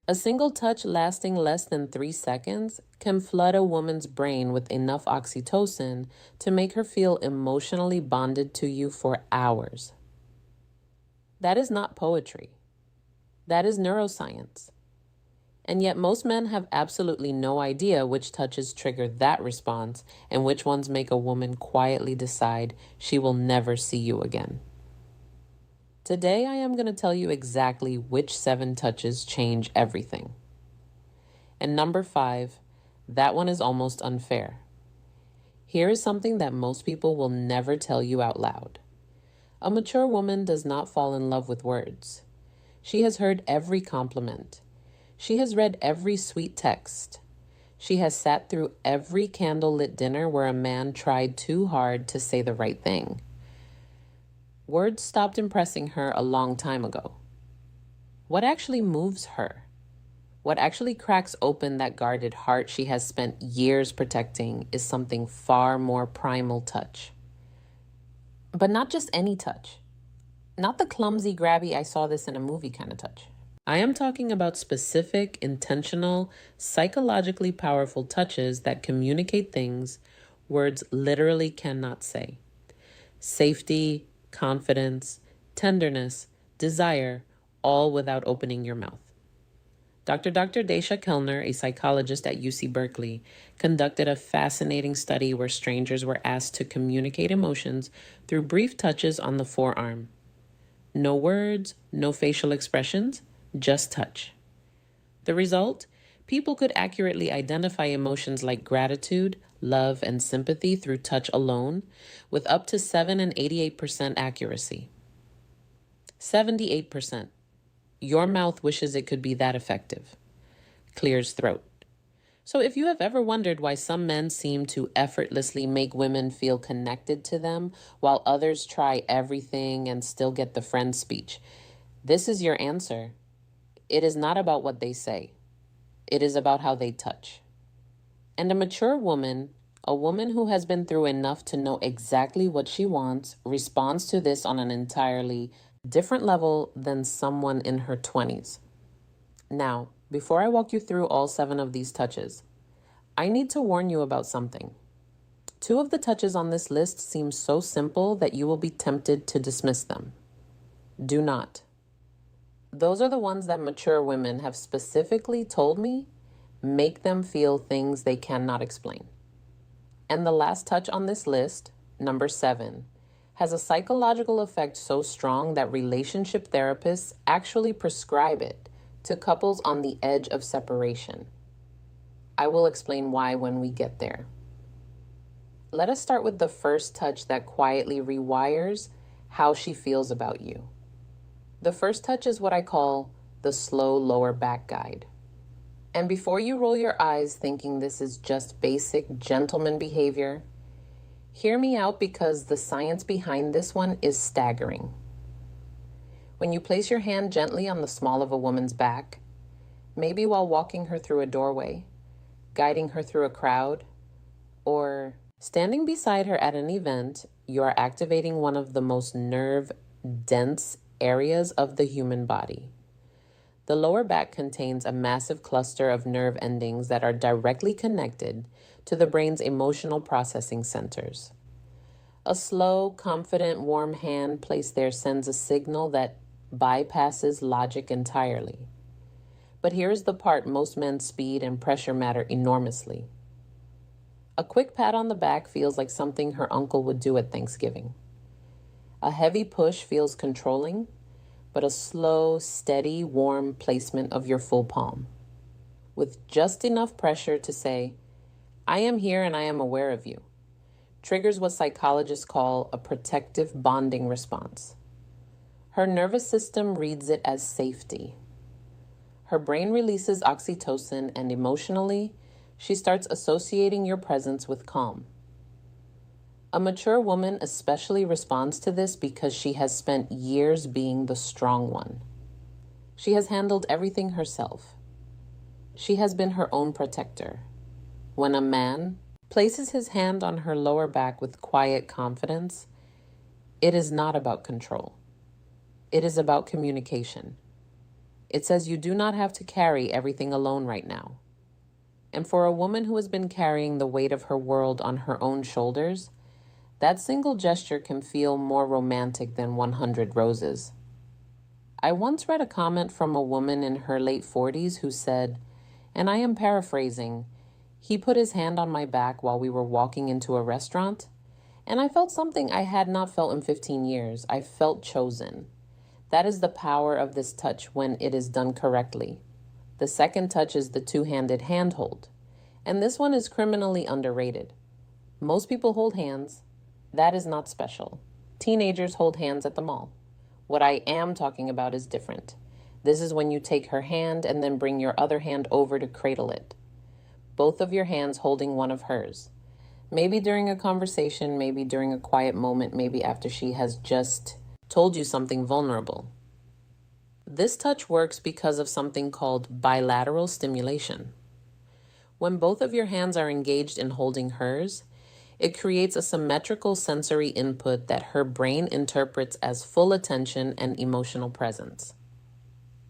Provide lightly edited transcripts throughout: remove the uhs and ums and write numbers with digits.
A single touch lasting less than 3 seconds can flood a woman's brain with enough oxytocin to make her feel emotionally bonded to you for hours. That is not poetry. That is neuroscience. And yet most men have absolutely no idea which touches trigger that response and which ones make a woman quietly decide she will never see you again. Today, I am going to tell you exactly which 7 touches change everything. And number 5, that one is almost unfair. Here is something that most people will never tell you out loud. A mature woman does not fall in love with words. She has heard every compliment. She has read every sweet text. She has sat through every candlelit dinner where a man tried too hard to say the right thing. Words stopped impressing her a long time ago. What actually moves her? What actually cracks open that guarded heart she has spent years protecting is something far more primal touch. But not just any touch. Not the clumsy, grabby, I saw this in a movie kind of touch. I am talking about specific, intentional, psychologically powerful touches that communicate things words literally cannot say. Safety, confidence, tenderness, desire, all without opening your mouth. Dr. Daisha Kellner, a psychologist at UC Berkeley, conducted a fascinating study where strangers were asked to communicate emotions through brief touches on the forearm. No words, no facial expressions, just touch. The result? People could accurately identify emotions like gratitude, love, and sympathy through touch alone, with up to 7 and 88% accuracy. 78%. Your mouth wishes it could be that effective. Clears throat. So if you have ever wondered why some men seem to effortlessly make women feel connected to them, while others try everything and still get the friend speech, this is your answer. It is not about what they say. It is about how they touch. And a mature woman, a woman who has been through enough to know exactly what she wants, responds to this on an entirely different level than someone in her 20s. Now, before I walk you through all 7 of these touches, I need to warn you about something. 2 of the touches on this list seem so simple that you will be tempted to dismiss them. Do not. Those are the ones that mature women have specifically told me make them feel things they cannot explain. And the last touch on this list, number 7, has a psychological effect so strong that relationship therapists actually prescribe it to couples on the edge of separation. I will explain why when we get there. Let us start with the first touch that quietly rewires how she feels about you. The first touch is what I call the slow lower back guide. And before you roll your eyes thinking this is just basic gentleman behavior, hear me out because the science behind this one is staggering. When you place your hand gently on the small of a woman's back, maybe while walking her through a doorway, guiding her through a crowd, or standing beside her at an event, you are activating one of the most nerve-dense areas of the human body. The lower back contains a massive cluster of nerve endings that are directly connected to the brain's emotional processing centers. A slow, confident, warm hand placed there sends a signal that bypasses logic entirely. But here's the part most men's speed and pressure matter enormously. A quick pat on the back feels like something her uncle would do at Thanksgiving. A heavy push feels controlling, but a slow, steady, warm placement of your full palm, with just enough pressure to say, I am here and I am aware of you, triggers what psychologists call a protective bonding response. Her nervous system reads it as safety. Her brain releases oxytocin, and emotionally, she starts associating your presence with calm. A mature woman especially responds to this because she has spent years being the strong one. She has handled everything herself. She has been her own protector. When a man places his hand on her lower back with quiet confidence, it is not about control. It is about communication. It says you do not have to carry everything alone right now. And for a woman who has been carrying the weight of her world on her own shoulders, that single gesture can feel more romantic than 100 roses. I once read a comment from a woman in her late 40s who said, and I am paraphrasing, "He put his hand on my back while we were walking into a restaurant, and I felt something I had not felt in 15 years. I felt chosen." That is the power of this touch when it is done correctly. The second touch is the two-handed handhold, and this one is criminally underrated. Most people hold hands. That is not special. Teenagers hold hands at the mall. What I am talking about is different. This is when you take her hand and then bring your other hand over to cradle it. Both of your hands holding one of hers. Maybe during a conversation, maybe during a quiet moment, maybe after she has just told you something vulnerable. This touch works because of something called bilateral stimulation. When both of your hands are engaged in holding hers, it creates a symmetrical sensory input that her brain interprets as full attention and emotional presence.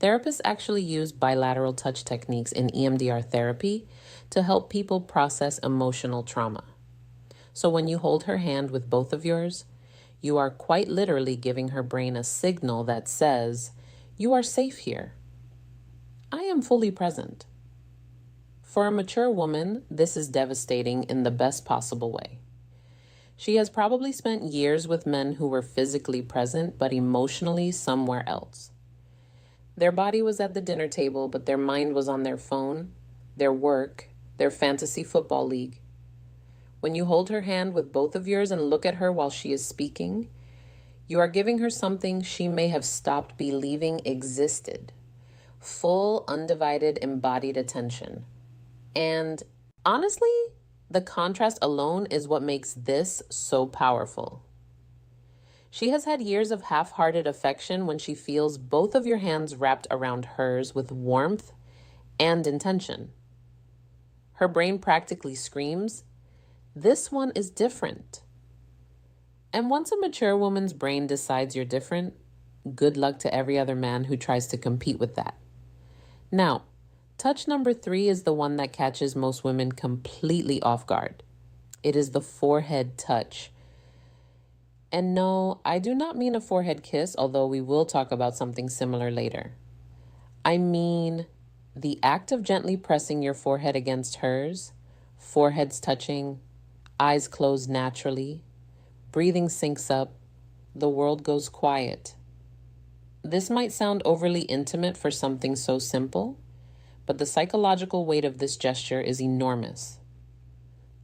Therapists actually use bilateral touch techniques in EMDR therapy to help people process emotional trauma. So when you hold her hand with both of yours, you are quite literally giving her brain a signal that says, "You are safe here. I am fully present." For a mature woman, this is devastating in the best possible way. She has probably spent years with men who were physically present, but emotionally somewhere else. Their body was at the dinner table, but their mind was on their phone, their work, their fantasy football league. When you hold her hand with both of yours and look at her while she is speaking, you are giving her something she may have stopped believing existed. Full, undivided, embodied attention. And honestly, the contrast alone is what makes this so powerful. She has had years of half-hearted affection when she feels both of your hands wrapped around hers with warmth and intention. Her brain practically screams, "This one is different." And once a mature woman's brain decides you're different, good luck to every other man who tries to compete with that. Now, touch number 3 is the one that catches most women completely off guard. It is the forehead touch. And no, I do not mean a forehead kiss, although we will talk about something similar later. I mean the act of gently pressing your forehead against hers, foreheads touching, eyes closed naturally, breathing syncs up, the world goes quiet. This might sound overly intimate for something so simple, but the psychological weight of this gesture is enormous.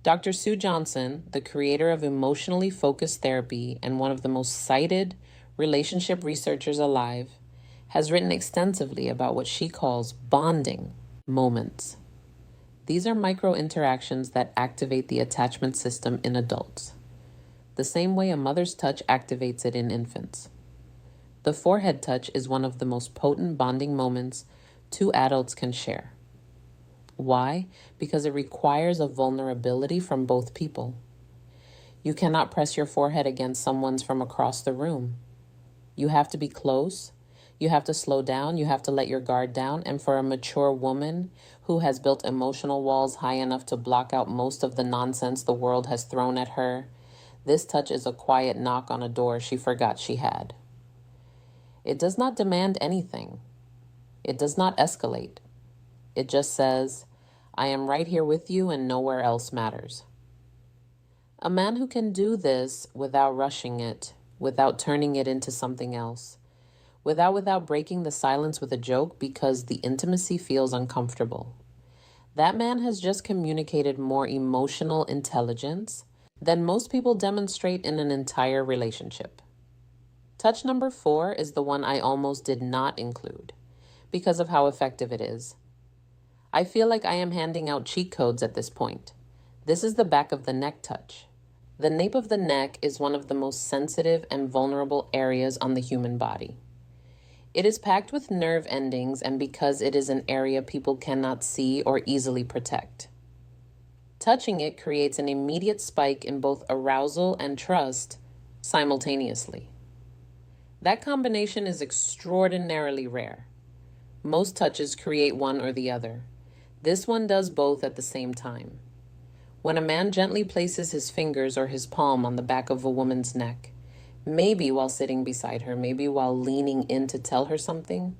Dr. Sue Johnson, the creator of emotionally focused therapy and one of the most cited relationship researchers alive, has written extensively about what she calls bonding moments. These are micro interactions that activate the attachment system in adults, the same way a mother's touch activates it in infants. The forehead touch is one of the most potent bonding moments two adults can share. Why? Because it requires a vulnerability from both people. You cannot press your forehead against someone's from across the room. You have to be close. You have to slow down. You have to let your guard down. And for a mature woman who has built emotional walls high enough to block out most of the nonsense the world has thrown at her, this touch is a quiet knock on a door she forgot she had. It does not demand anything. It does not escalate. It just says, "I am right here with you and nowhere else matters." A man who can do this without rushing it, without turning it into something else, without breaking the silence with a joke because the intimacy feels uncomfortable. That man has just communicated more emotional intelligence than most people demonstrate in an entire relationship. Touch number 4 is the one I almost did not include because of how effective it is. I feel like I am handing out cheat codes at this point. This is the back of the neck touch. The nape of the neck is one of the most sensitive and vulnerable areas on the human body. It is packed with nerve endings, and because it is an area people cannot see or easily protect. Touching it creates an immediate spike in both arousal and trust simultaneously. That combination is extraordinarily rare. Most touches create one or the other. This one does both at the same time. When a man gently places his fingers or his palm on the back of a woman's neck, maybe while sitting beside her, maybe while leaning in to tell her something,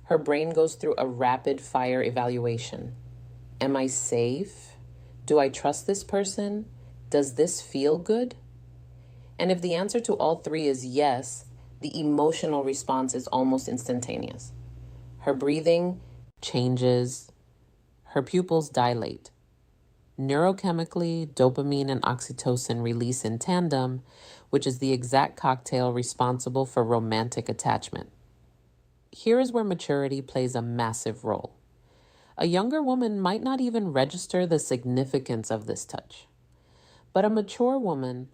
her brain goes through a rapid fire evaluation. Am I safe? Do I trust this person? Does this feel good? And if the answer to all three is yes, the emotional response is almost instantaneous. Her breathing changes, her pupils dilate. Neurochemically, dopamine and oxytocin release in tandem, which is the exact cocktail responsible for romantic attachment. Here is where maturity plays a massive role. A younger woman might not even register the significance of this touch. But a mature woman,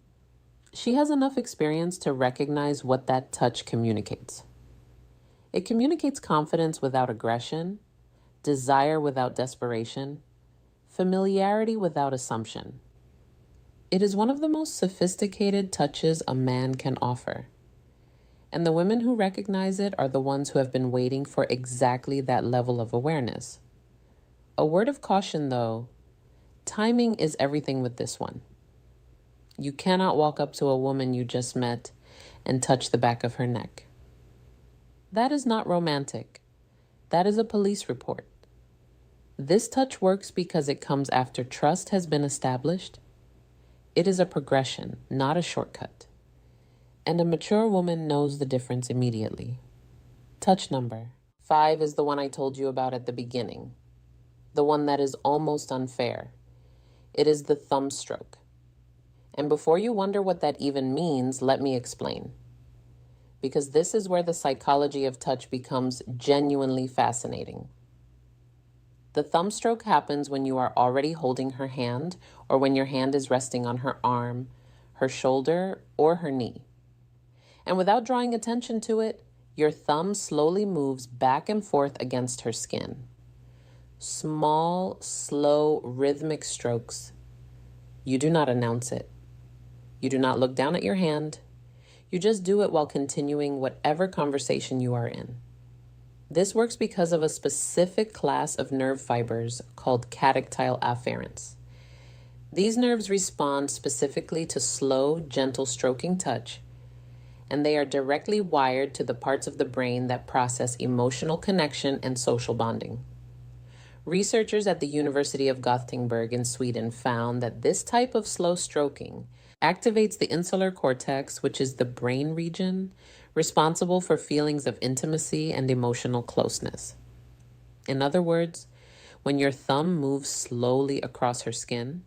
she has enough experience to recognize what that touch communicates. It communicates confidence without aggression, desire without desperation, familiarity without assumption. It is one of the most sophisticated touches a man can offer. And the women who recognize it are the ones who have been waiting for exactly that level of awareness. A word of caution, though, timing is everything with this one. You cannot walk up to a woman you just met and touch the back of her neck. That is not romantic. That is a police report. This touch works because it comes after trust has been established. It is a progression, not a shortcut. And a mature woman knows the difference immediately. Touch number 5 is the one I told you about at the beginning. The one that is almost unfair. It is the thumb stroke. And before you wonder what that even means, let me explain. Because this is where the psychology of touch becomes genuinely fascinating. The thumb stroke happens when you are already holding her hand or when your hand is resting on her arm, her shoulder, or her knee. And without drawing attention to it, your thumb slowly moves back and forth against her skin. Small, slow, rhythmic strokes. You do not announce it. You do not look down at your hand. You just do it while continuing whatever conversation you are in. This works because of a specific class of nerve fibers called catectile afferents. These nerves respond specifically to slow, gentle stroking touch, and they are directly wired to the parts of the brain that process emotional connection and social bonding. Researchers at the University of Gothenburg in Sweden found that this type of slow stroking activates the insular cortex, which is the brain region responsible for feelings of intimacy and emotional closeness. In other words, when your thumb moves slowly across her skin,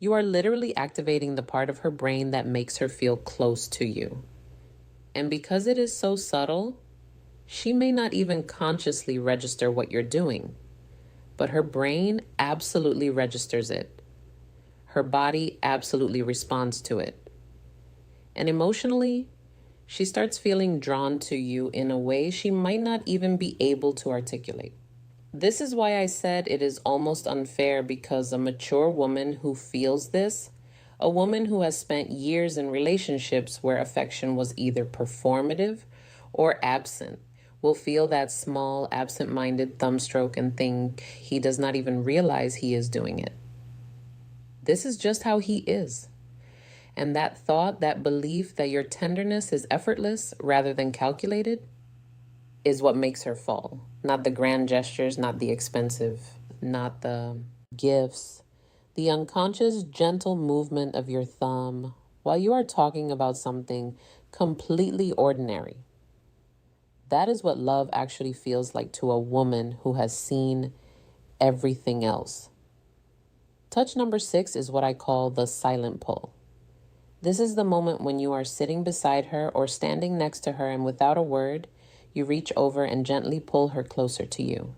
you are literally activating the part of her brain that makes her feel close to you. And because it is so subtle, she may not even consciously register what you're doing, but her brain absolutely registers it. Her body absolutely responds to it. And emotionally, she starts feeling drawn to you in a way she might not even be able to articulate. This is why I said it is almost unfair, because a mature woman who feels this, a woman who has spent years in relationships where affection was either performative or absent, will feel that small, absent-minded thumb stroke and think he does not even realize he is doing it. This is just how he is. And that thought, that belief that your tenderness is effortless rather than calculated, is what makes her fall. Not the grand gestures, not the expensive, not the gifts. The unconscious, gentle movement of your thumb while you are talking about something completely ordinary. That is what love actually feels like to a woman who has seen everything else. Touch number 6 is what I call the silent pull. This is the moment when you are sitting beside her or standing next to her, and without a word, you reach over and gently pull her closer to you.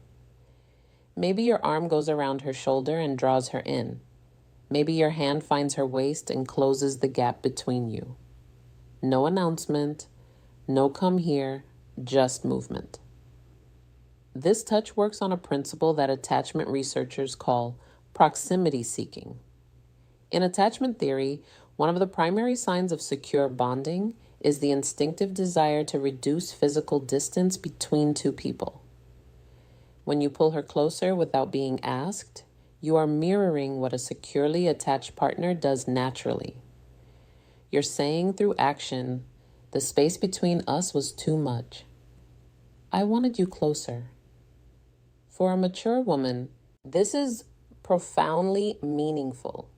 Maybe your arm goes around her shoulder and draws her in. Maybe your hand finds her waist and closes the gap between you. No announcement, no come here, just movement. This touch works on a principle that attachment researchers call proximity seeking. In attachment theory, one of the primary signs of secure bonding is the instinctive desire to reduce physical distance between two people. When you pull her closer without being asked, you are mirroring what a securely attached partner does naturally. You're saying through action, the space between us was too much. I wanted you closer. For a mature woman, this is profoundly meaningful.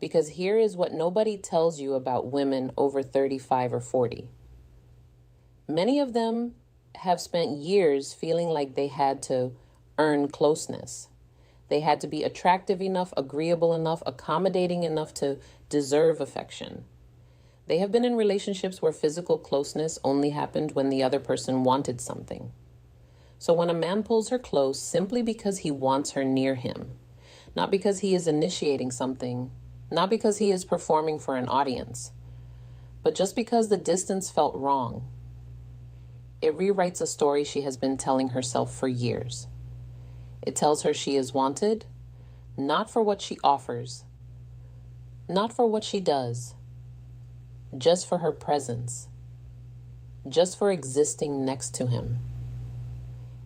Because here is what nobody tells you about women over 35 or 40. Many of them have spent years feeling like they had to earn closeness. They had to be attractive enough, agreeable enough, accommodating enough to deserve affection. They have been in relationships where physical closeness only happened when the other person wanted something. So when a man pulls her close simply because he wants her near him, not because he is initiating something, not because he is performing for an audience, but just because the distance felt wrong, it rewrites a story she has been telling herself for years. It tells her she is wanted, not for what she offers, not for what she does, just for her presence, just for existing next to him.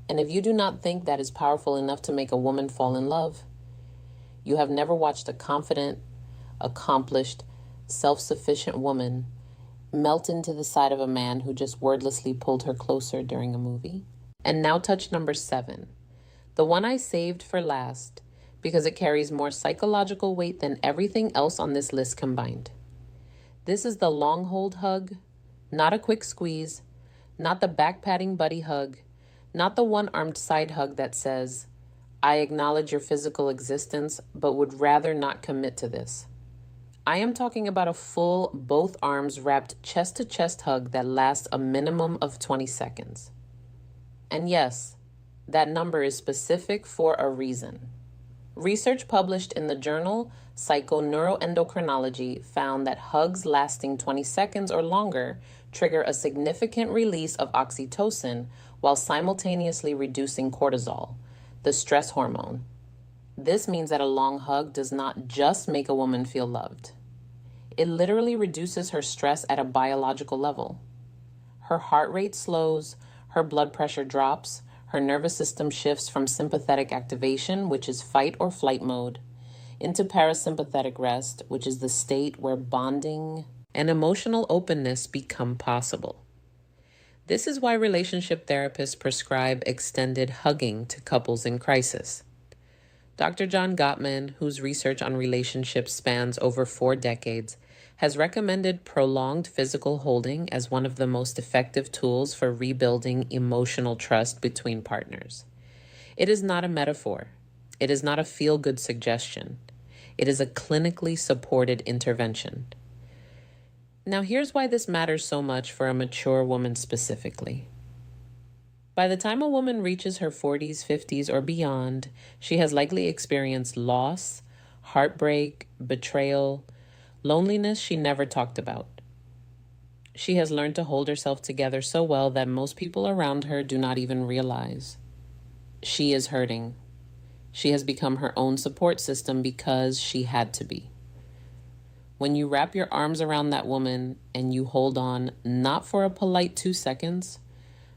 And if you do not think that is powerful enough to make a woman fall in love, you have never watched a confident, accomplished, self-sufficient woman melt into the side of a man who just wordlessly pulled her closer during a movie. And now touch number 7, the one I saved for last because it carries more psychological weight than everything else on this list combined. This is the long hold hug, not a quick squeeze, not the back-patting buddy hug, not the one-armed side hug that says, I acknowledge your physical existence, but would rather not commit to this. I am talking about a full, both arms wrapped chest-to-chest hug that lasts a minimum of 20 seconds. And yes, that number is specific for a reason. Research published in the journal Psychoneuroendocrinology found that hugs lasting 20 seconds or longer trigger a significant release of oxytocin while simultaneously reducing cortisol, the stress hormone. This means that a long hug does not just make a woman feel loved. It literally reduces her stress at a biological level. Her heart rate slows, her blood pressure drops, her nervous system shifts from sympathetic activation, which is fight or flight mode, into parasympathetic rest, which is the state where bonding and emotional openness become possible. This is why relationship therapists prescribe extended hugging to couples in crisis. Dr. John Gottman, whose research on relationships spans over 4 decades, has recommended prolonged physical holding as one of the most effective tools for rebuilding emotional trust between partners. It is not a metaphor. It is not a feel-good suggestion. It is a clinically supported intervention. Now, here's why this matters so much for a mature woman specifically. By the time a woman reaches her 40s, 50s, or beyond, she has likely experienced loss, heartbreak, betrayal, loneliness she never talked about. She has learned to hold herself together so well that most people around her do not even realize. She is hurting. She has become her own support system because she had to be. When you wrap your arms around that woman and you hold on, not for a polite 2 seconds,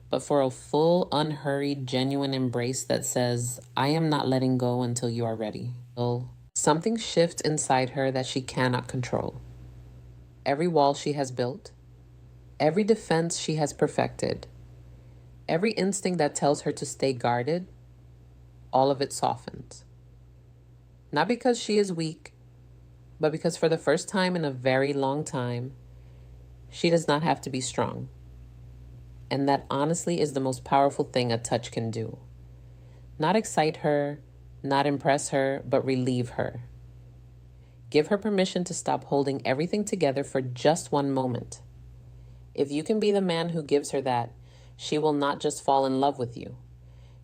but for a full, unhurried, genuine embrace that says, I am not letting go until you are ready. Something shifts inside her that she cannot control. Every wall she has built, every defense she has perfected, every instinct that tells her to stay guarded, all of it softens. Not because she is weak, but because for the first time in a very long time, she does not have to be strong. And that honestly is the most powerful thing a touch can do. Not excite her, not impress her, but relieve her. Give her permission to stop holding everything together for just one moment. If you can be the man who gives her that, she will not just fall in love with you.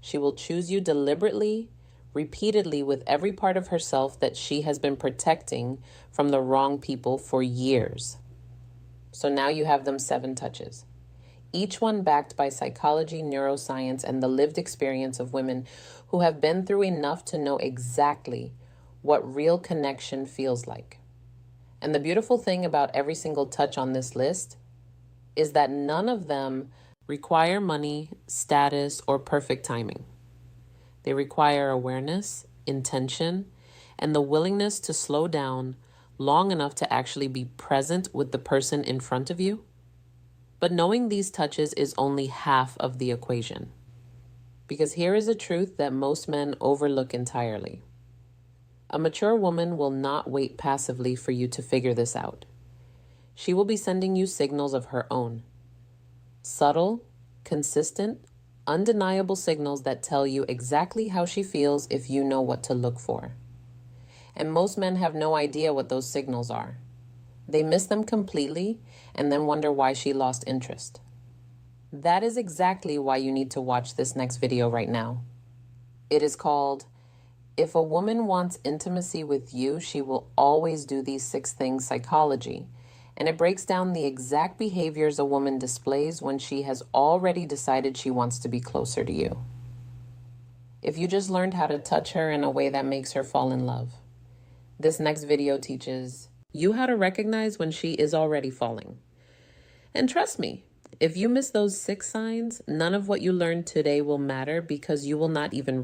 She will choose you deliberately, repeatedly with every part of herself that she has been protecting from the wrong people for years. So now you have them 7 touches. Each one backed by psychology, neuroscience, and the lived experience of women who have been through enough to know exactly what real connection feels like. And the beautiful thing about every single touch on this list is that none of them require money, status, or perfect timing. They require awareness, intention, and the willingness to slow down long enough to actually be present with the person in front of you. But knowing these touches is only half of the equation. Because here is a truth that most men overlook entirely. A mature woman will not wait passively for you to figure this out. She will be sending you signals of her own. Subtle, consistent, undeniable signals that tell you exactly how she feels if you know what to look for. And most men have no idea what those signals are. They miss them completely and then wonder why she lost interest. That is exactly why you need to watch this next video right now. It is called, "If a Woman Wants Intimacy with You, She Will Always Do These 6 Things Psychology." And it breaks down the exact behaviors a woman displays when she has already decided she wants to be closer to you. If you just learned how to touch her in a way that makes her fall in love, this next video teaches you how to recognize when she is already falling. And trust me, if you miss those 6 signs, none of what you learned today will matter because you will not even